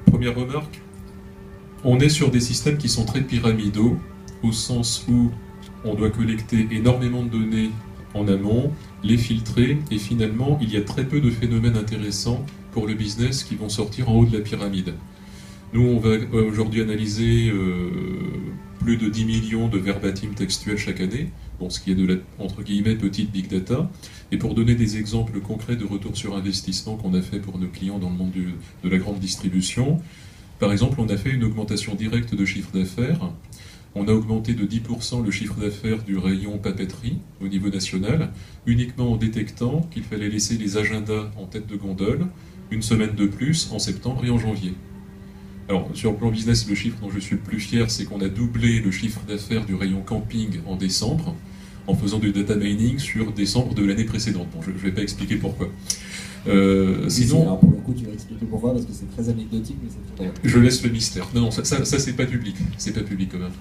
Première remarque, on est sur des systèmes qui sont très pyramidaux, au sens où on doit collecter énormément de données en amont, les filtrer, et finalement, il y a très peu de phénomènes intéressants pour le business qui vont sortir en haut de la pyramide. Nous, on va aujourd'hui analyser plus de 10 millions de verbatim textuels chaque année, bon, ce qui est de la, entre guillemets, petite big data. Et pour donner des exemples concrets de retour sur investissement qu'on a fait pour nos clients dans le monde de la grande distribution, par exemple, on a fait une augmentation directe de chiffre d'affaires. On a augmenté de 10% le chiffre d'affaires du rayon papeterie au niveau national, uniquement en détectant qu'il fallait laisser les agendas en tête de gondole une semaine de plus en septembre et en janvier. Alors, sur le plan business, le chiffre dont je suis le plus fier, c'est qu'on a doublé le chiffre d'affaires du rayon camping en décembre, en faisant du data mining sur décembre de l'année précédente. Bon, je ne vais pas expliquer pourquoi. Sinon, alors pour le coup, tu vas expliquer pourquoi, parce que c'est très anecdotique, mais c'est très... Je laisse le mystère. Non, ça c'est pas public. C'est pas public comme info.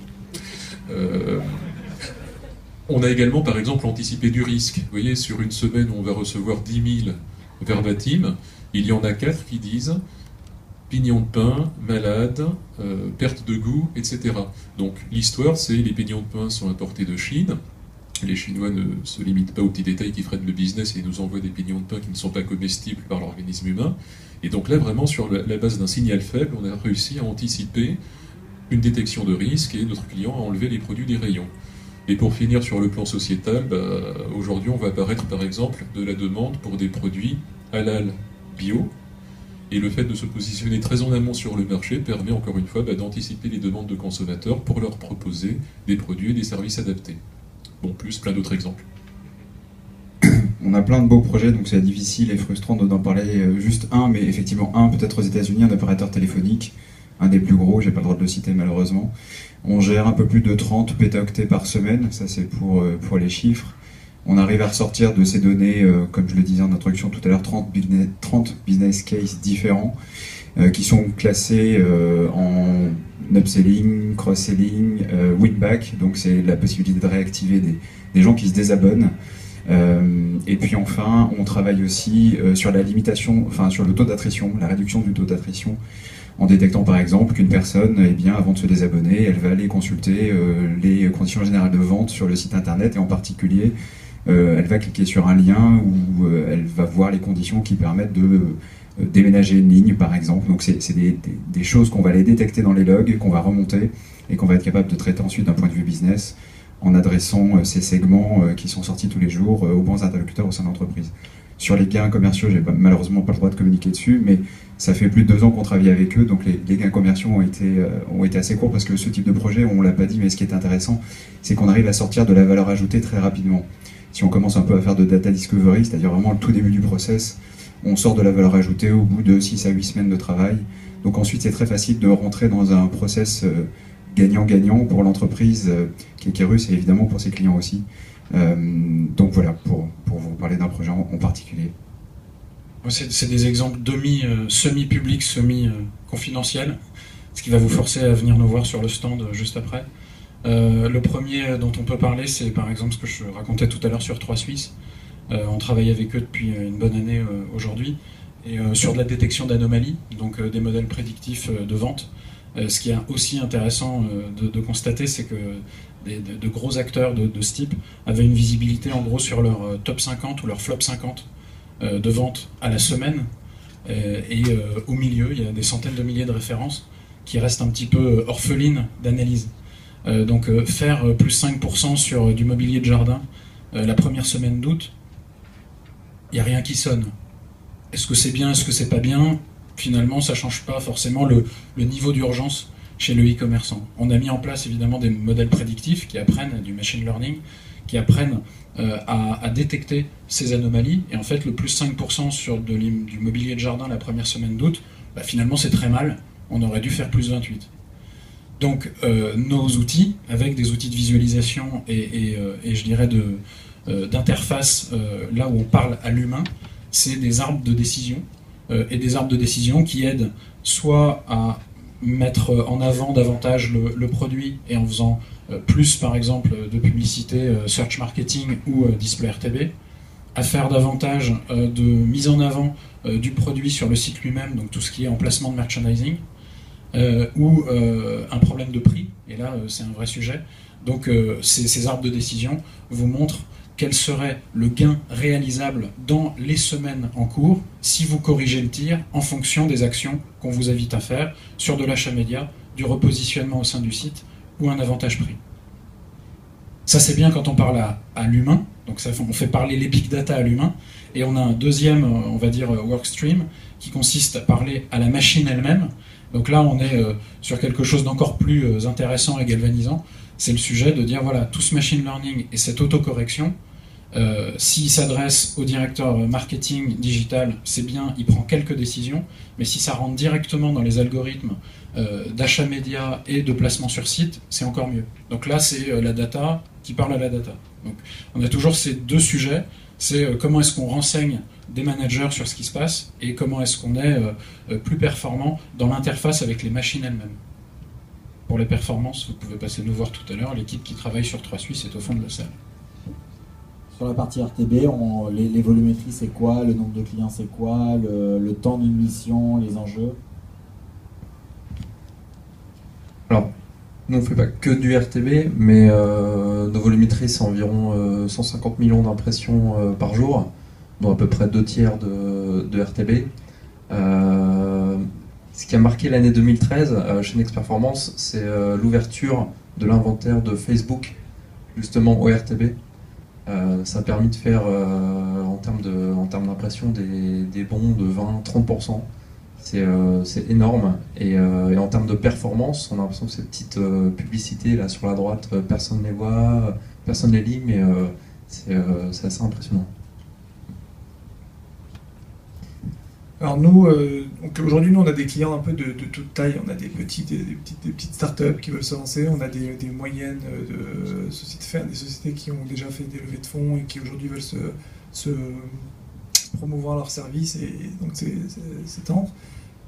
On a également, par exemple, anticipé du risque. Vous voyez, sur une semaine où on va recevoir 10 000 verbatim, il y en a 4 qui disent pignons de pain, malade, perte de goût, etc. Donc l'histoire, c'est les pignons de pain sont importés de Chine. Les Chinois ne se limitent pas aux petits détails qui freinent le business et nous envoient des pignons de pain qui ne sont pas comestibles par l'organisme humain. Et donc là, vraiment, sur la base d'un signal faible, on a réussi à anticiper une détection de risque et notre client a enlevé les produits des rayons. Et pour finir sur le plan sociétal, aujourd'hui, on va apparaître par exemple de la demande pour des produits halal bio. Et le fait de se positionner très en amont sur le marché permet encore une fois d'anticiper les demandes de consommateurs pour leur proposer des produits et des services adaptés. Bon, plus plein d'autres exemples. On a plein de beaux projets, donc c'est difficile et frustrant d'en parler juste un, mais effectivement un peut-être aux États-Unis, un opérateur téléphonique, un des plus gros, j'ai pas le droit de le citer malheureusement. On gère un peu plus de 30 pétaoctets par semaine, ça c'est pour les chiffres. On arrive à ressortir de ces données, comme je le disais en introduction tout à l'heure, 30 business cases différents qui sont classés en upselling, cross-selling, win-back, donc c'est la possibilité de réactiver des gens qui se désabonnent. Et puis enfin, on travaille aussi sur la limitation, enfin sur le taux d'attrition, la réduction du taux d'attrition, en détectant par exemple qu'une personne, eh bien, avant de se désabonner, elle va aller consulter les conditions générales de vente sur le site internet et en particulier elle va cliquer sur un lien où elle va voir les conditions qui permettent de déménager une ligne par exemple. Donc c'est des choses qu'on va aller détecter dans les logs, qu'on va remonter et qu'on va être capable de traiter ensuite d'un point de vue business en adressant ces segments qui sont sortis tous les jours aux bons interlocuteurs au sein de l'entreprise. Sur les gains commerciaux, j'ai malheureusement pas le droit de communiquer dessus, mais ça fait plus de 2 ans qu'on travaille avec eux, donc les gains commerciaux ont été assez courts parce que ce type de projet, on l'a pas dit, mais ce qui est intéressant, c'est qu'on arrive à sortir de la valeur ajoutée très rapidement. Si on commence un peu à faire de data discovery, c'est-à-dire vraiment le tout début du process, on sort de la valeur ajoutée au bout de 6 à 8 semaines de travail. Donc ensuite, c'est très facile de rentrer dans un process gagnant-gagnant pour l'entreprise qui est Kerus et évidemment pour ses clients aussi. Donc voilà, pour vous parler d'un projet en particulier. C'est des exemples semi-publics, semi-confidentiels, ce qui va vous forcer à venir nous voir sur le stand juste après. Le premier dont on peut parler, c'est par exemple ce que je racontais tout à l'heure sur 3 Suisses. On travaille avec eux depuis une bonne année aujourd'hui, et sur de la détection d'anomalies, donc des modèles prédictifs de vente. Ce qui est aussi intéressant de constater, c'est que de gros acteurs de ce type avaient une visibilité en gros sur leur top 50 ou leur flop 50 de vente à la semaine, et au milieu, il y a des centaines de milliers de références qui restent un petit peu orphelines d'analyse. Donc faire plus 5% sur du mobilier de jardin la première semaine d'août, il n'y a rien qui sonne. Est-ce que c'est bien, est-ce que c'est pas bien? Finalement, ça ne change pas forcément le niveau d'urgence chez le e-commerçant. On a mis en place évidemment des modèles prédictifs qui apprennent du machine learning, qui apprennent à détecter ces anomalies. Et en fait, le plus 5% sur du mobilier de jardin la première semaine d'août, finalement c'est très mal. On aurait dû faire plus 28. Donc nos outils, avec des outils de visualisation et je dirais d'interface, là où on parle à l'humain, c'est des arbres de décision, et des arbres de décision qui aident soit à mettre en avant davantage le produit et en faisant plus par exemple de publicité search marketing ou display RTB, à faire davantage de mise en avant du produit sur le site lui-même, donc tout ce qui est emplacement de merchandising, ou un problème de prix, et là c'est un vrai sujet. Donc ces arbres de décision vous montrent quel serait le gain réalisable dans les semaines en cours si vous corrigez le tir en fonction des actions qu'on vous invite à faire sur de l'achat média, du repositionnement au sein du site ou un avantage prix. Ça c'est bien quand on parle à l'humain, donc ça, on fait parler les big data à l'humain, et on a un deuxième, on va dire, workstream qui consiste à parler à la machine elle-même. Donc là on est sur quelque chose d'encore plus intéressant et galvanisant, c'est le sujet de dire voilà, tout ce machine learning et cette autocorrection, s'il s'adresse au directeur marketing digital, c'est bien, il prend quelques décisions, mais si ça rentre directement dans les algorithmes d'achat média et de placement sur site, c'est encore mieux. Donc là, c'est la data qui parle à la data. Donc on a toujours ces deux sujets, c'est comment est-ce qu'on renseigne des managers sur ce qui se passe et comment est-ce qu'on est plus performant dans l'interface avec les machines elles-mêmes. Pour les performances, vous pouvez passer nous voir tout à l'heure, l'équipe qui travaille sur 3 Suisses est au fond de la salle. Sur la partie RTB, les volumétries, c'est quoi? Le nombre de clients, c'est quoi? Le temps d'une mission, les enjeux? Alors, nous on ne fait pas que du RTB, mais nos volumétries, c'est environ 150 millions d'impressions par jour, dont à peu près 2/3 de RTB. Ce qui a marqué l'année 2013 chez Next Performance, c'est l'ouverture de l'inventaire de Facebook, justement au RTB. Ça a permis de faire, en termes d'impression, des bons de 20-30%. C'est énorme. Et en termes de performance, on a l'impression que ces petites publicités là sur la droite, personne ne les voit, personne ne les lit, mais c'est assez impressionnant. Alors nous, aujourd'hui, nous on a des clients un peu de toute taille. On a des petites startups qui veulent se lancer, on a des moyennes de sociétés, des sociétés qui ont déjà fait des levées de fonds et qui aujourd'hui veulent se promouvoir leurs services, et donc c'est temps.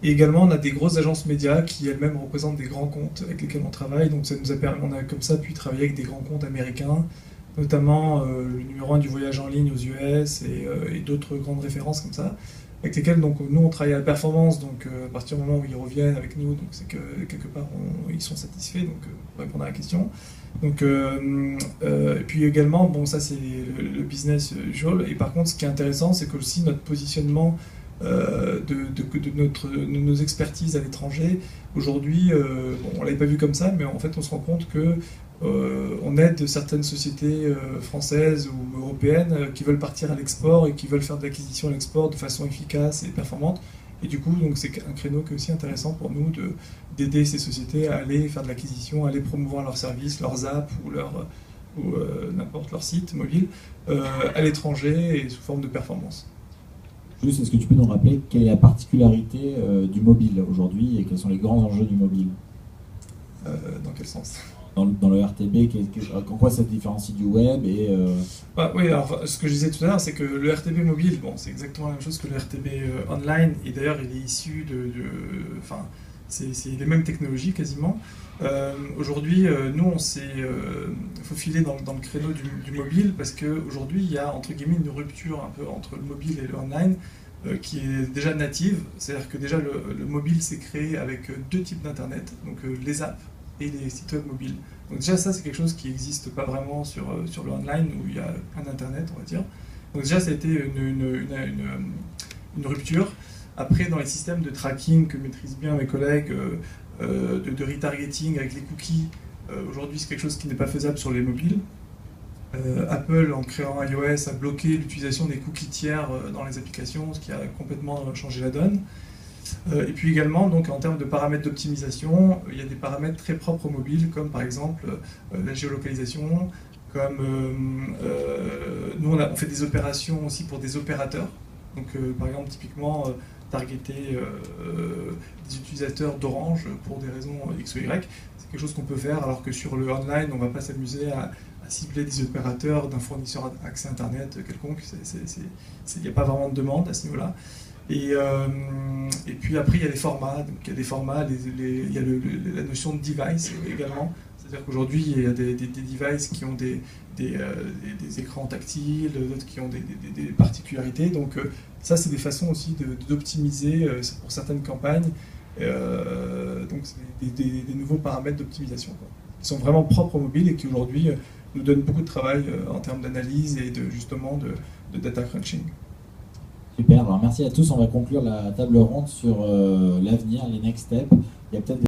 Et également, on a des grosses agences médias qui elles-mêmes représentent des grands comptes avec lesquels on travaille. Donc ça nous a permis, on a comme ça pu travailler avec des grands comptes américains, notamment le numéro 1 du voyage en ligne aux US et d'autres grandes références comme ça, avec lesquels donc, nous on travaille à la performance, donc à partir du moment où ils reviennent avec nous, donc c'est que quelque part ils sont satisfaits, donc pour répondre à la question. Donc, et puis également, bon ça c'est le business usual, et par contre ce qui est intéressant c'est que aussi notre positionnement de nos expertises à l'étranger, aujourd'hui, bon, on l'avait pas vu comme ça, mais en fait on se rend compte que on aide certaines sociétés françaises ou européennes qui veulent partir à l'export et qui veulent faire de l'acquisition à l'export de façon efficace et performante. Et du coup, donc c'est un créneau qui est aussi intéressant pour nous d'aider ces sociétés à aller faire de l'acquisition, à aller promouvoir leurs services, leurs apps ou n'importe leur site mobile à l'étranger et sous forme de performance. Juste, est-ce que tu peux nous rappeler quelle est la particularité du mobile aujourd'hui et quels sont les grands enjeux du mobile? Dans quel sens? Dans le RTB, en quoi ça se différencie du web et oui, alors ce que je disais tout à l'heure, c'est que le RTB mobile, bon, c'est exactement la même chose que le RTB online, et d'ailleurs il est issu enfin, c'est les mêmes technologies quasiment. Aujourd'hui, nous on s'est faufilé dans le créneau du mobile parce qu'aujourd'hui il y a entre guillemets une rupture un peu entre le mobile et le online qui est déjà native, c'est-à-dire que déjà le mobile s'est créé avec deux types d'internet, donc les apps et les sites web mobiles. Donc déjà ça c'est quelque chose qui n'existe pas vraiment sur le online où il y a un internet on va dire. Donc déjà ça a été une rupture. Après dans les systèmes de tracking que maîtrisent bien mes collègues, de retargeting avec les cookies, aujourd'hui c'est quelque chose qui n'est pas faisable sur les mobiles. Apple en créant iOS a bloqué l'utilisation des cookies tiers dans les applications, ce qui a complètement changé la donne. Et puis également, donc, en termes de paramètres d'optimisation, il y a des paramètres très propres aux mobiles, comme par exemple la géolocalisation, comme nous on fait des opérations aussi pour des opérateurs. Donc par exemple, typiquement, targeter des utilisateurs d'Orange pour des raisons X ou Y, c'est quelque chose qu'on peut faire, alors que sur le online, on ne va pas s'amuser à cibler des opérateurs d'un fournisseur d'accès Internet quelconque. Il n'y a pas vraiment de demande à ce niveau-là. Et puis après, il y a les formats. Donc, il y a des formats, il y a la notion de device également. C'est-à-dire qu'aujourd'hui, il y a des devices qui ont des écrans tactiles, d'autres qui ont des particularités. Donc ça, c'est des façons aussi d'optimiser pour certaines campagnes. Donc c'est des nouveaux paramètres d'optimisation qui sont vraiment propres au mobile et qui aujourd'hui nous donnent beaucoup de travail en termes d'analyse et justement de data crunching. Super, alors merci à tous. On va conclure la table ronde sur l'avenir, les next steps. Il y a peut-être